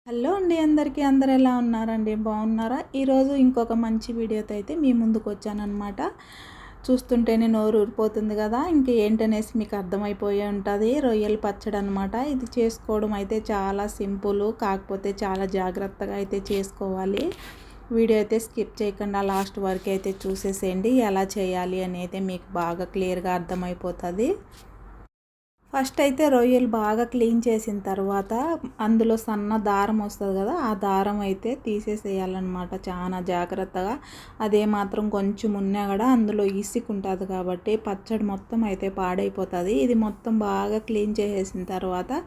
Hello అండి అందరికీ. అందరు ఎలా ఉన్నారండి? బాగున్నారా? ఈరోజు ఇంకొక మంచి వీడియోతో అయితే మీ ముందుకు వచ్చానన్నమాట. చూస్తుంటేనే నోరు ఊరిపోతుంది కదా. ఇంక ఏంటనేసి మీకు అర్థమైపోయి ఉంటుంది. రొయ్యల పచ్చడి అనమాట. ఇది చేసుకోవడం అయితే చాలా సింపుల్, కాకపోతే చాలా జాగ్రత్తగా అయితే చేసుకోవాలి. వీడియో అయితే స్కిప్ చేయకుండా లాస్ట్ వరకు అయితే చూసేసేయండి. ఎలా చేయాలి అని అయితే మీకు బాగా క్లియర్గా అర్థమైపోతుంది. ఫస్ట్ అయితే రొయ్యలు బాగా క్లీన్ చేసిన తర్వాత అందులో సన్న దారం వస్తుంది కదా, ఆ దారం అయితే తీసేసేయాలన్నమాట చాలా జాగ్రత్తగా. అదే మాత్రం కొంచెం ఉన్నా కూడా అందులో ఇసుక ఉంటుంది కాబట్టి పచ్చడి మొత్తం అయితే పాడైపోతుంది. ఇది మొత్తం బాగా క్లీన్ చేసేసిన తర్వాత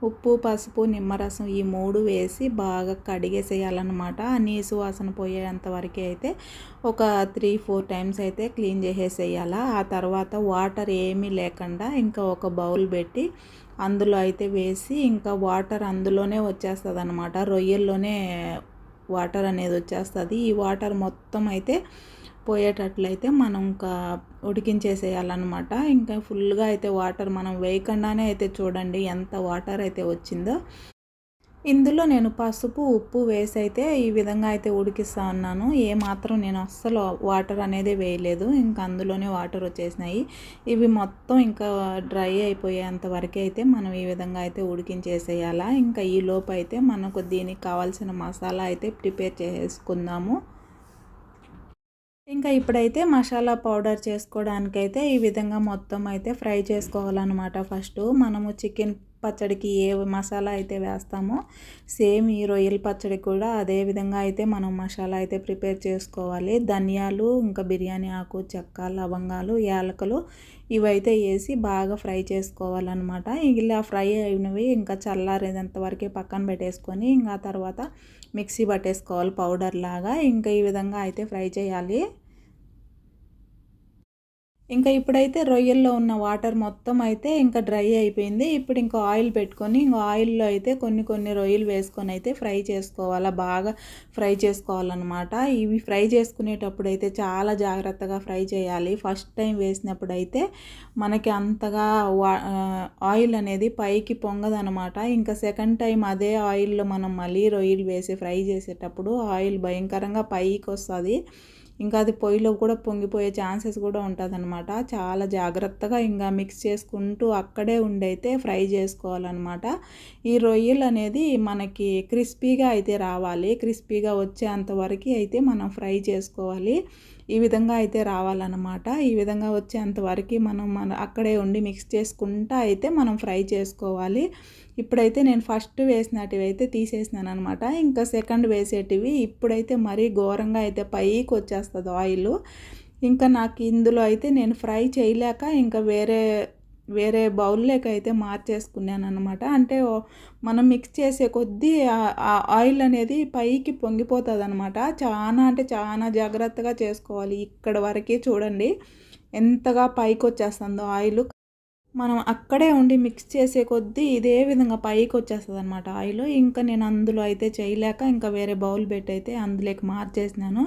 ఉప్పు, పసుపు, నిమ్మరసం ఈ 3 వేసి బాగా కడిగేసేయాలన్నమాట. ఆ నీసు వాసన పోయేంత వరకు అయితే ఒక 3-4 టైమ్స్ అయితే క్లీన్ చేసేసేయాల. ఆ తర్వాత వాటర్ ఏమీ లేకుండా ఇంకా ఒక బౌల్ పెట్టి అందులో అయితే వేసి ఇంకా వాటర్ అందులోనే వచ్చేస్తుంది అన్నమాట. రొయ్యల్లోనే వాటర్ అనేది వచ్చేస్తుంది. ఈ వాటర్ మొత్తం అయితే పోయేటట్లయితే మనం ఇంకా ఉడికించేసేయాలన్నమాట. ఇంకా ఫుల్గా అయితే వాటర్ మనం వేయకుండానే అయితే చూడండి ఎంత వాటర్ అయితే వచ్చిందో. ఇందులో నేను పసుపు, ఉప్పు వేసి అయితే ఈ విధంగా అయితే ఉడికిస్తా ఉన్నాను. ఏమాత్రం నేను అస్సలు వాటర్ అనేది వేయలేదు. ఇంకా అందులోనే వాటర్ వచ్చేసినాయి. ఇవి మొత్తం ఇంకా డ్రై అయిపోయేంత వరకు అయితే మనం ఈ విధంగా అయితే ఉడికించేసేయాలా. ఇంకా ఈ లోపు అయితే మనకు దీనికి కావాల్సిన మసాలా అయితే ప్రిపేర్ చేసేసుకుందాము. ఇంకా ఇప్పుడైతే మసాలా పౌడర్ చేసుకోవడానికైతే ఈ విధంగా మొత్తం అయితే ఫ్రై చేసుకోవాలన్నమాట. ఫస్ట్ మనము చికెన్ పచ్చడికి ఏ మసాలా అయితే వేస్తామో సేమ్ ఈ రొయ్యల పచ్చడి కూడా అదే విధంగా అయితే మనం మసాలా అయితే ప్రిపేర్ చేసుకోవాలి. ధనియాలు, ఇంకా బిర్యానీ ఆకు, చెక్క, లవంగాలు, యాలకులు ఇవైతే వేసి బాగా ఫ్రై చేసుకోవాలన్నమాట. ఇలా ఫ్రై అయినవి ఇంకా చల్లారేంత వరకే పక్కన పెట్టేసుకొని ఇంకా తర్వాత మిక్సీ పట్టేసుకోవాలి పౌడర్ లాగా. ఇంకా ఈ విధంగా అయితే ఫ్రై చేయాలి. ఇంకా ఇప్పుడైతే రొయ్యల్లో ఉన్న వాటర్ మొత్తం అయితే ఇంకా డ్రై అయిపోయింది. ఇప్పుడు ఇంకా ఆయిల్ పెట్టుకొని ఇంకా ఆయిల్లో అయితే కొన్ని రొయ్యలు వేసుకొని అయితే ఫ్రై చేసుకోవాలా, బాగా ఫ్రై చేసుకోవాలన్నమాట. ఇవి ఫ్రై చేసుకునేటప్పుడు అయితే చాలా జాగ్రత్తగా ఫ్రై చేయాలి. ఫస్ట్ టైం వేసినప్పుడు అయితే మనకి అంతగా ఆయిల్ అనేది పైకి పొంగదనమాట. ఇంకా సెకండ్ టైం అదే ఆయిల్లో మనం మళ్ళీ రొయ్యలు వేసి ఫ్రై చేసేటప్పుడు ఆయిల్ భయంకరంగా పైకి వస్తుంది. ఇంకా అది పొయ్యిలో కూడా పొంగిపోయే ఛాన్సెస్ కూడా ఉంటుందన్నమాట. చాలా జాగ్రత్తగా ఇంకా మిక్స్ చేసుకుంటూ అక్కడే ఉండైతే ఫ్రై చేసుకోవాలన్నమాట. ఈ రొయ్యలు అనేది మనకి క్రిస్పీగా అయితే రావాలి. క్రిస్పీగా వచ్చేంత వరకు అయితే మనం ఫ్రై చేసుకోవాలి. ఈ విధంగా అయితే రావాలన్నమాట. ఈ విధంగా వచ్చేంత వరకు మనం అక్కడే ఉండి మిక్స్ చేసుకుంటూ అయితే మనం ఫ్రై చేసుకోవాలి. ఇప్పుడైతే నేను ఫస్ట్ వేసినటివి అయితే తీసేసినాను అనమాట. ఇంకా సెకండ్ వేసేటివి ఇప్పుడైతే మరీ ఘోరంగా అయితే పైకి వచ్చేస్తుంది ఆయిల్. ఇంకా నాకు ఇందులో అయితే నేను ఫ్రై చేయలేక ఇంకా వేరే బౌల్లోకి అయితే మార్చేసుకున్నాను అనమాట. అంటే మనం మిక్స్ చేసే కొద్దీ ఆయిల్ అనేది పైకి పొంగిపోతుంది అనమాట. చాలా అంటే చాలా జాగ్రత్తగా చేసుకోవాలి. ఇక్కడ వరకే చూడండి ఎంతగా పైకి వచ్చేస్తుందో ఆయిల్. మనం అక్కడే ఉండి మిక్స్ చేసే కొద్దీ ఇదే విధంగా పైకి వచ్చేస్తుంది అనమాట ఆయిల్. ఇంకా నేను అందులో అయితే చేయలేక ఇంకా వేరే బౌల్ పెట్టి అయితే అందులోకి మార్చేసినాను.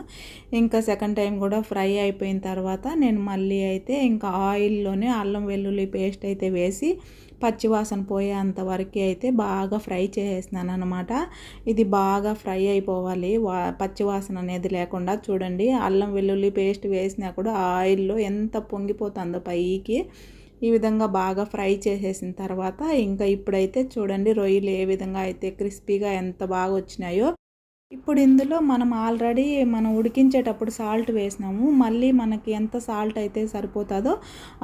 ఇంకా సెకండ్ టైం కూడా ఫ్రై అయిపోయిన తర్వాత నేను మళ్ళీ అయితే ఇంకా ఆయిల్లోనే అల్లం వెల్లుల్లి పేస్ట్ అయితే వేసి పచ్చివాసన పోయేంత వరకు అయితే బాగా ఫ్రై చేసేసినాను అనమాట. ఇది బాగా ఫ్రై అయిపోవాలి, పచ్చివాసన అనేది లేకుండా. చూడండి అల్లం వెల్లుల్లి పేస్ట్ వేసినా కూడా ఆయిల్లో ఎంత పొంగిపోతుందో పైకి. ఈ విధంగా బాగా ఫ్రై చేసేసిన తర్వాత ఇంకా ఇప్పుడైతే చూడండి రొయ్యలు ఏ విధంగా అయితే క్రిస్పీగా ఎంత బాగా వచ్చినాయో. ఇప్పుడు ఇందులో మనం ఉడికించేటప్పుడు సాల్ట్ వేసినాము. మళ్ళీ మనకి ఎంత సాల్ట్ అయితే సరిపోతుందో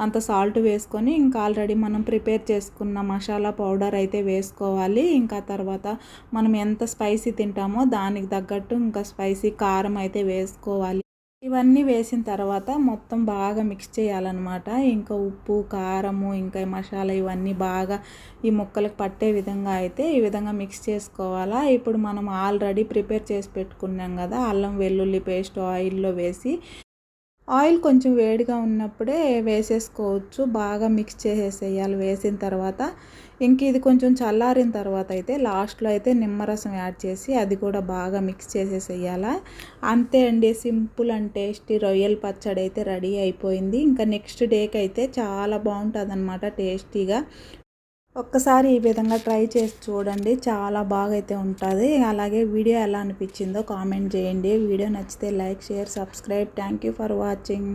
అంత సాల్ట్ వేసుకొని ఇంకా ఆల్రెడీ మనం ప్రిపేర్ చేసుకున్న మసాలా పౌడర్ అయితే వేసుకోవాలి. ఇంకా తర్వాత మనం ఎంత స్పైసీ తింటామో దానికి తగ్గట్టు ఇంకా స్పైసీ కారం అయితే వేసుకోవాలి. ఇవన్నీ వేసిన తర్వాత మొత్తం బాగా మిక్స్ చేయాలన్నమాట. ఇంకా ఉప్పు, కారము, ఇంకా మసాలా ఇవన్నీ బాగా ఈ ముక్కలకు పట్టే విధంగా అయితే ఈ విధంగా మిక్స్ చేసుకోవాలా. ఇప్పుడు మనం ఆల్రెడీ ప్రిపేర్ చేసి పెట్టుకున్నాం కదా అల్లం వెల్లుల్లి పేస్ట్ ఆయిల్లో వేసి, ఆయిల్ కొంచెం వేడిగా ఉన్నప్పుడే వేసేసుకోవచ్చు. బాగా మిక్స్ చేసేసేయాలి. వేసిన తర్వాత ఇంక ఇది కొంచెం చల్లారిన తర్వాత అయితే లాస్ట్లో అయితే నిమ్మరసం యాడ్ చేసి అది కూడా బాగా మిక్స్ చేసేసేయాలి. అంతే అండి, సింపుల్ అండ్ టేస్టీ రొయ్యల పచ్చడి అయితే రెడీ అయిపోయింది. ఇంకా నెక్స్ట్ డేకి అయితే చాలా బాగుంటుంది అన్నమాట టేస్టీగా. ఒక్కసారి ఈ విధంగా ట్రై చేసి చూడండి, చాలా బాగా అయితే ఉంటుంది. అలాగే వీడియో ఎలా అనిపించిందో కామెంట్ చేయండి. వీడియో నచ్చితే like, share, subscribe. Thank you for watching.